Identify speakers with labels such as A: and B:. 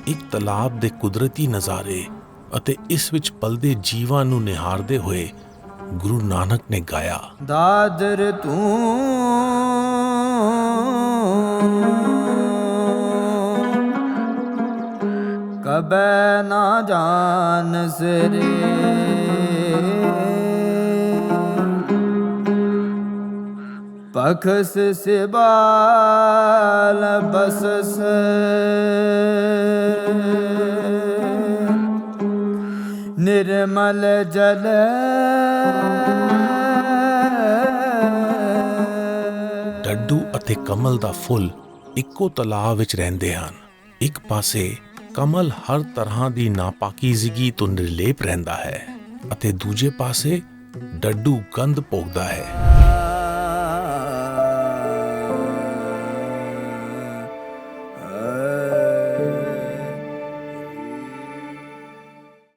A: ਇੱਕ ਤਲਾਬ ਦੇ ਕੁਦਰਤੀ ਨਜ਼ਾਰੇ ਅਤੇ ਇਸ ਵਿੱਚ ਪਲਦੇ ਜੀਵਾਂ ਨੂੰ ਨਿਹਾਰਦੇ ਹੋਏ ਗੁਰੂ ਨਾਨਕ ਨੇ ਗਾਇਆ,
B: ਦਾਦਰ ਤੂੰ ਕਬੈ ਨਾ ਜਾਨਸ ਰੇ, ਪਖਸ ਸਿਬਾਲ ਬਸਸ ਨਿਰਮਲ ਜਲ।
A: ਡੱਡੂ ਅਤੇ ਕਮਲ ਦਾ ਫੁੱਲ ਇੱਕੋ ਤਲਾਬ ਵਿੱਚ ਰਹਿੰਦੇ ਹਨ। ਇੱਕ ਪਾਸੇ ਕਮਲ ਹਰ ਤਰ੍ਹਾਂ ਦੀ ਨਾਪਾਕੀਜ਼ਗੀ ਤੋਂ ਨਿਰਲੇਪ ਰਹਿੰਦਾ ਹੈ ਅਤੇ ਦੂਜੇ ਪਾਸੇ ਡੱਡੂ ਗੰਧ ਭੋਗਦਾ ਹੈ।